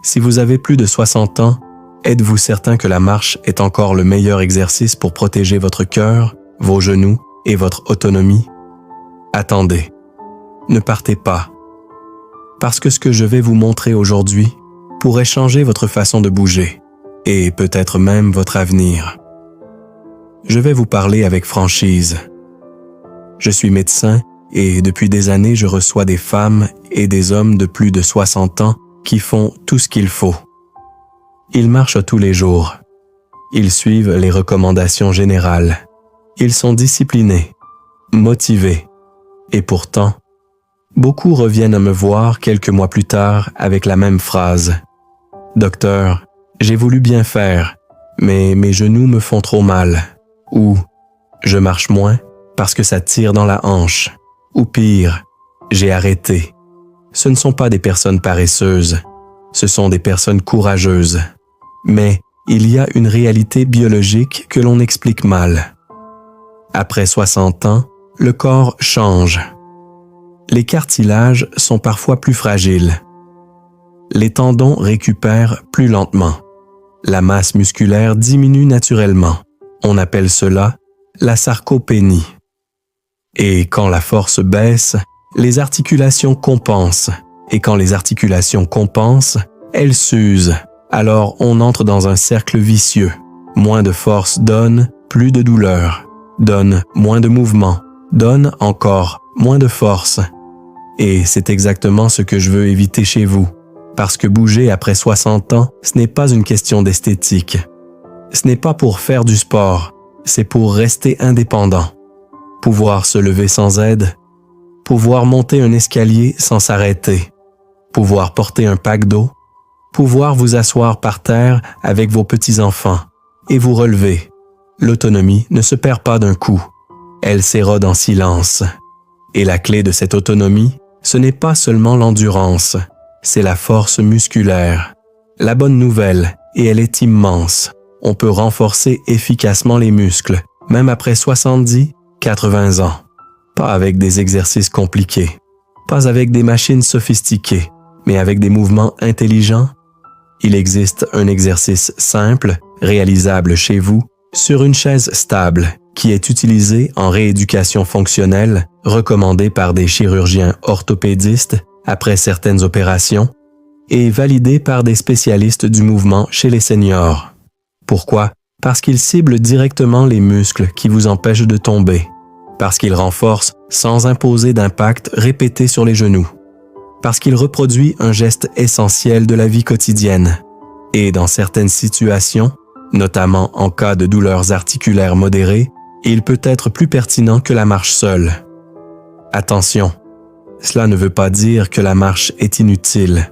Si vous avez plus de 60 ans, êtes-vous certain que la marche est encore le meilleur exercice pour protéger votre cœur, vos genoux et votre autonomie? Attendez. Ne partez pas. Parce que ce que je vais vous montrer aujourd'hui pourrait changer votre façon de bouger et peut-être même votre avenir. Je vais vous parler avec franchise. Je suis médecin et depuis des années je reçois des femmes et des hommes de plus de 60 ans qui font tout ce qu'il faut. Ils marchent tous les jours. Ils suivent les recommandations générales. Ils sont disciplinés, motivés. Et pourtant, beaucoup reviennent me voir quelques mois plus tard avec la même phrase. « Docteur, j'ai voulu bien faire, mais mes genoux me font trop mal. » Ou « Je marche moins parce que ça tire dans la hanche. » Ou pire, « J'ai arrêté. » Ce ne sont pas des personnes paresseuses, ce sont des personnes courageuses. Mais il y a une réalité biologique que l'on explique mal. Après 60 ans, le corps change. Les cartilages sont parfois plus fragiles. Les tendons récupèrent plus lentement. La masse musculaire diminue naturellement. On appelle cela la sarcopénie. Et quand la force baisse, les articulations compensent. Et quand les articulations compensent, elles s'usent. Alors on entre dans un cercle vicieux. Moins de force donne plus de douleur, donne moins de mouvement, donne encore moins de force. Et c'est exactement ce que je veux éviter chez vous. Parce que bouger après 60 ans, ce n'est pas une question d'esthétique. Ce n'est pas pour faire du sport, c'est pour rester indépendant. Pouvoir se lever sans aide, pouvoir monter un escalier sans s'arrêter, pouvoir porter un pack d'eau, pouvoir vous asseoir par terre avec vos petits-enfants et vous relever. L'autonomie ne se perd pas d'un coup, elle s'érode en silence. Et la clé de cette autonomie, ce n'est pas seulement l'endurance, c'est la force musculaire. La bonne nouvelle, et elle est immense, on peut renforcer efficacement les muscles, même après 70, 80 ans. Pas avec des exercices compliqués, pas avec des machines sophistiquées, mais avec des mouvements intelligents. Il existe un exercice simple, réalisable chez vous, sur une chaise stable, qui est utilisé en rééducation fonctionnelle, recommandé par des chirurgiens orthopédistes après certaines opérations, et validé par des spécialistes du mouvement chez les seniors. Pourquoi? Parce qu'il cible directement les muscles qui vous empêchent de tomber. Parce qu'il renforce sans imposer d'impact répété sur les genoux. Parce qu'il reproduit un geste essentiel de la vie quotidienne. Et dans certaines situations, notamment en cas de douleurs articulaires modérées, il peut être plus pertinent que la marche seule. Attention, cela ne veut pas dire que la marche est inutile.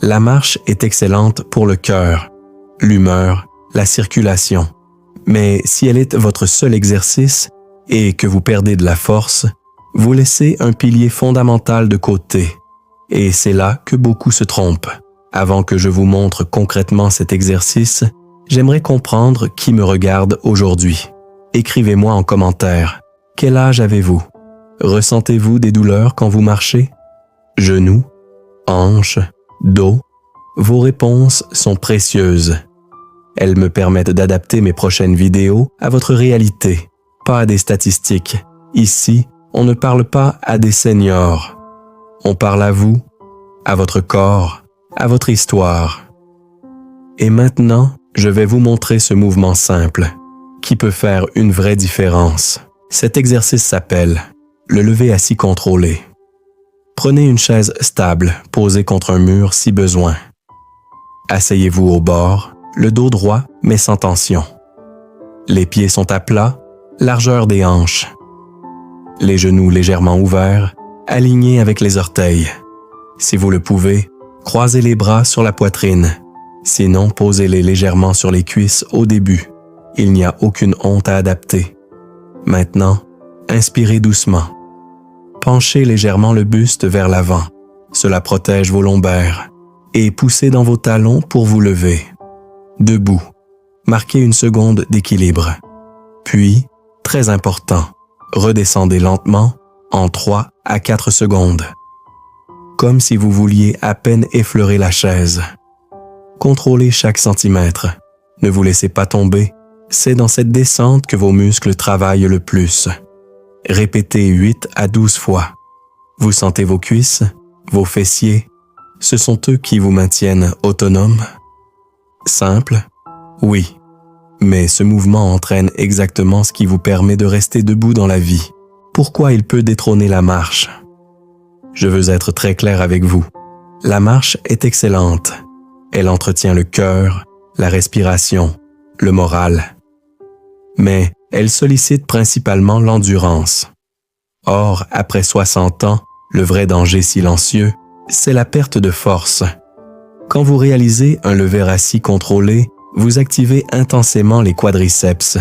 La marche est excellente pour le cœur, l'humeur, la circulation. Mais si elle est votre seul exercice et que vous perdez de la force, vous laissez un pilier fondamental de côté. Et c'est là que beaucoup se trompent. Avant que je vous montre concrètement cet exercice, j'aimerais comprendre qui me regarde aujourd'hui. Écrivez-moi en commentaire. Quel âge avez-vous? Ressentez-vous des douleurs quand vous marchez? Genoux, hanches, dos? Vos réponses sont précieuses. Elles me permettent d'adapter mes prochaines vidéos à votre réalité, pas à des statistiques. Ici, on ne parle pas à des seniors. On parle à vous, à votre corps, à votre histoire. Et maintenant, je vais vous montrer ce mouvement simple, qui peut faire une vraie différence. Cet exercice s'appelle le lever assis contrôlé. Prenez une chaise stable, posée contre un mur si besoin. Asseyez-vous au bord, le dos droit mais sans tension. Les pieds sont à plat, largeur des hanches. Les genoux légèrement ouverts, alignés avec les orteils. Si vous le pouvez, croisez les bras sur la poitrine. Sinon, posez-les légèrement sur les cuisses au début. Il n'y a aucune honte à adapter. Maintenant, inspirez doucement. Penchez légèrement le buste vers l'avant. Cela protège vos lombaires. Et poussez dans vos talons pour vous lever. Debout. Marquez une seconde d'équilibre. Puis, très important, redescendez lentement en 3 à 4 secondes. comme si vous vouliez à peine effleurer la chaise. Contrôlez chaque centimètre. Ne vous laissez pas tomber. C'est dans cette descente que vos muscles travaillent le plus. Répétez 8 à 12 fois. Vous sentez vos cuisses, vos fessiers. Ce sont eux qui vous maintiennent autonome. Simple? Oui. Mais ce mouvement entraîne exactement ce qui vous permet de rester debout dans la vie. Pourquoi il peut détrôner la marche? Je veux être très clair avec vous. La marche est excellente. Elle entretient le cœur, la respiration, le moral. Mais elle sollicite principalement l'endurance. Or, après 60 ans, le vrai danger silencieux, c'est la perte de force. Quand vous réalisez un lever assis contrôlé, vous activez intensément les quadriceps,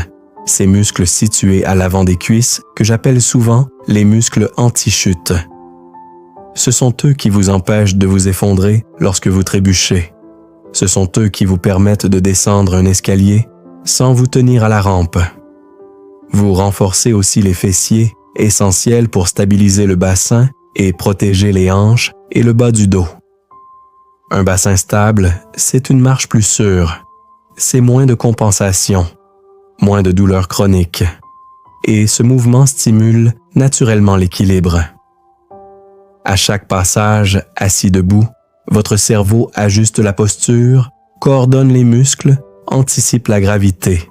ces muscles situés à l'avant des cuisses que j'appelle souvent les muscles anti-chute. Ce sont eux qui vous empêchent de vous effondrer lorsque vous trébuchez. Ce sont eux qui vous permettent de descendre un escalier sans vous tenir à la rampe. Vous renforcez aussi les fessiers, essentiels pour stabiliser le bassin et protéger les hanches et le bas du dos. Un bassin stable, c'est une marche plus sûre. C'est moins de compensation, moins de douleurs chroniques. Et ce mouvement stimule naturellement l'équilibre. À chaque passage, assis debout, votre cerveau ajuste la posture, coordonne les muscles, anticipe la gravité.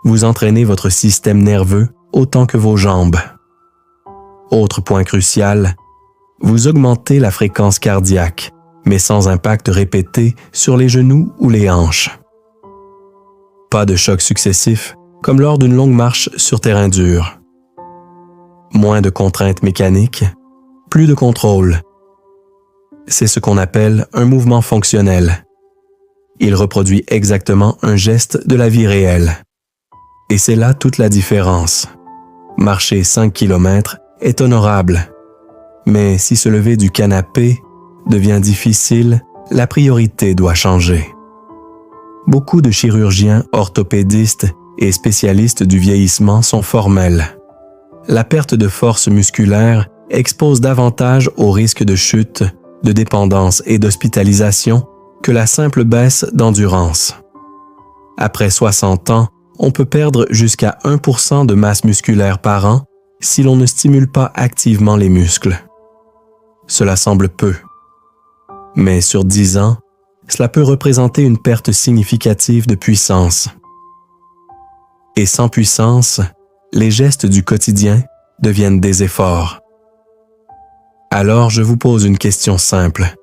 Vous entraînez votre système nerveux autant que vos jambes. Autre point crucial, vous augmentez la fréquence cardiaque, mais sans impact répété sur les genoux ou les hanches. Pas de chocs successifs, comme lors d'une longue marche sur terrain dur. Moins de contraintes mécaniques, plus de contrôle. C'est ce qu'on appelle un mouvement fonctionnel. Il reproduit exactement un geste de la vie réelle. Et c'est là toute la différence. Marcher 5 km est honorable. Mais si se lever du canapé devient difficile, la priorité doit changer. Beaucoup de chirurgiens, orthopédistes et spécialistes du vieillissement sont formels. La perte de force musculaire expose davantage au risque de chute, de dépendance et d'hospitalisation que la simple baisse d'endurance. Après 60 ans, on peut perdre jusqu'à 1% de masse musculaire par an si l'on ne stimule pas activement les muscles. Cela semble peu. Mais sur 10 ans, cela peut représenter une perte significative de puissance. Et sans puissance, les gestes du quotidien deviennent des efforts. Alors je vous pose une question simple,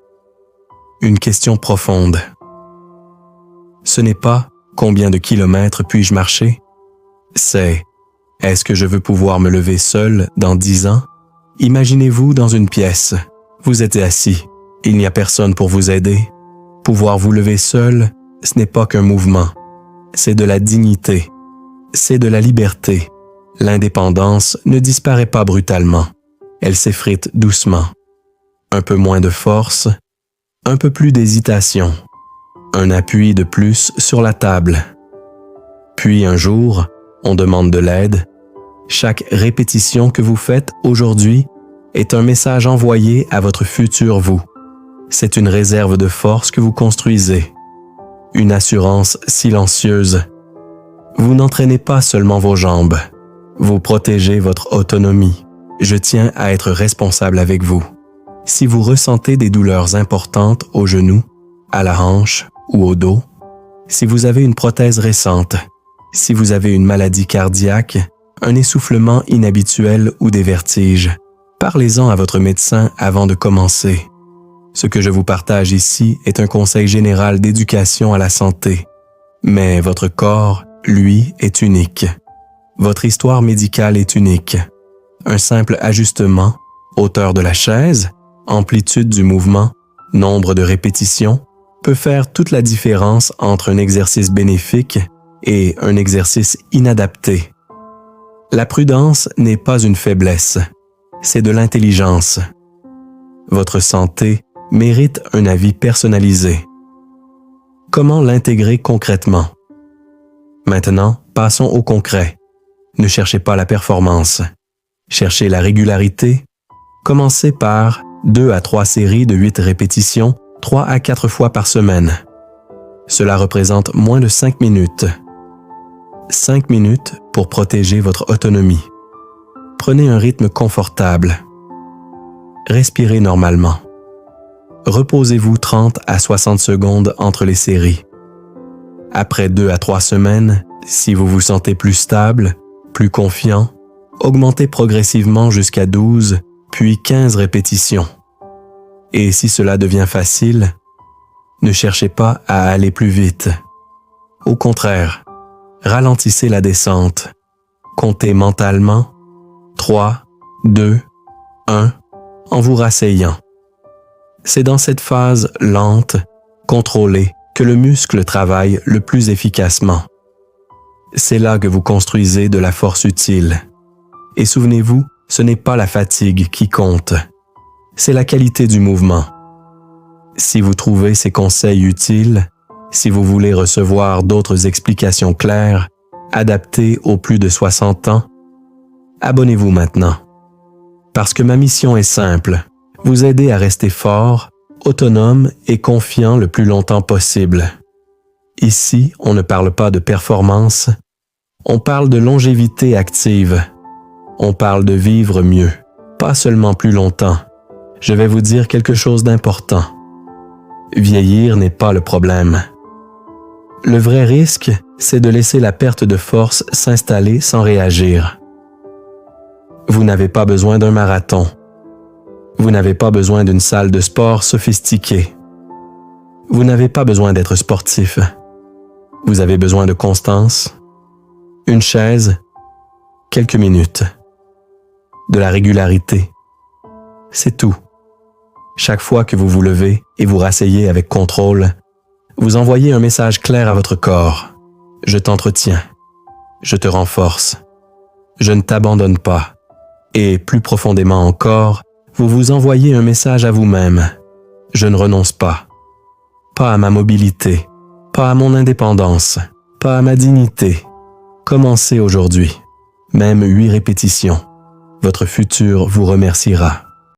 une question profonde. Ce n'est pas « combien de kilomètres puis-je marcher ?» C'est « est-ce que je veux pouvoir me lever seul dans 10 ans ?» Imaginez-vous dans une pièce, vous êtes assis, il n'y a personne pour vous aider. Pouvoir vous lever seul, ce n'est pas qu'un mouvement, c'est de la dignité, c'est de la liberté. L'indépendance ne disparaît pas brutalement. Elle s'effrite doucement. Un peu moins de force, un peu plus d'hésitation, un appui de plus sur la table. Puis un jour, on demande de l'aide. Chaque répétition que vous faites aujourd'hui est un message envoyé à votre futur vous. C'est une réserve de force que vous construisez, une assurance silencieuse. Vous n'entraînez pas seulement vos jambes, vous protégez votre autonomie. Je tiens à être responsable avec vous. Si vous ressentez des douleurs importantes au genou, à la hanche ou au dos, si vous avez une prothèse récente, si vous avez une maladie cardiaque, un essoufflement inhabituel ou des vertiges, parlez-en à votre médecin avant de commencer. Ce que je vous partage ici est un conseil général d'éducation à la santé. Mais votre corps, lui, est unique. Votre histoire médicale est unique. Un simple ajustement, hauteur de la chaise, amplitude du mouvement, nombre de répétitions, peut faire toute la différence entre un exercice bénéfique et un exercice inadapté. La prudence n'est pas une faiblesse, c'est de l'intelligence. Votre santé mérite un avis personnalisé. Comment l'intégrer concrètement? Maintenant, passons au concret. Ne cherchez pas la performance. Cherchez la régularité. Commencez par 2 à 3 séries de 8 répétitions, 3 à 4 fois par semaine. Cela représente moins de 5 minutes. 5 minutes pour protéger votre autonomie. Prenez un rythme confortable. Respirez normalement. Reposez-vous 30 à 60 secondes entre les séries. Après 2 à 3 semaines, si vous vous sentez plus stable, plus confiant, augmentez progressivement jusqu'à 12, puis 15 répétitions. Et si cela devient facile, ne cherchez pas à aller plus vite. Au contraire, ralentissez la descente. Comptez mentalement 3, 2, 1 en vous rasseyant. C'est dans cette phase lente, contrôlée, que le muscle travaille le plus efficacement. C'est là que vous construisez de la force utile. Et souvenez-vous, ce n'est pas la fatigue qui compte, c'est la qualité du mouvement. Si vous trouvez ces conseils utiles, si vous voulez recevoir d'autres explications claires, adaptées aux plus de 60 ans, abonnez-vous maintenant. Parce que ma mission est simple, vous aider à rester fort, autonome et confiant le plus longtemps possible. Ici, on ne parle pas de performance, on parle de longévité active. On parle de vivre mieux, pas seulement plus longtemps. Je vais vous dire quelque chose d'important. Vieillir n'est pas le problème. Le vrai risque, c'est de laisser la perte de force s'installer sans réagir. Vous n'avez pas besoin d'un marathon. Vous n'avez pas besoin d'une salle de sport sophistiquée. Vous n'avez pas besoin d'être sportif. Vous avez besoin de constance, une chaise, quelques minutes, de la régularité. C'est tout. Chaque fois que vous vous levez et vous rasseyez avec contrôle, vous envoyez un message clair à votre corps. Je t'entretiens. Je te renforce. Je ne t'abandonne pas. Et plus profondément encore, vous vous envoyez un message à vous-même. Je ne renonce pas. Pas à ma mobilité. Pas à mon indépendance. Pas à ma dignité. Commencez aujourd'hui. Même 8 répétitions. Votre futur vous remerciera.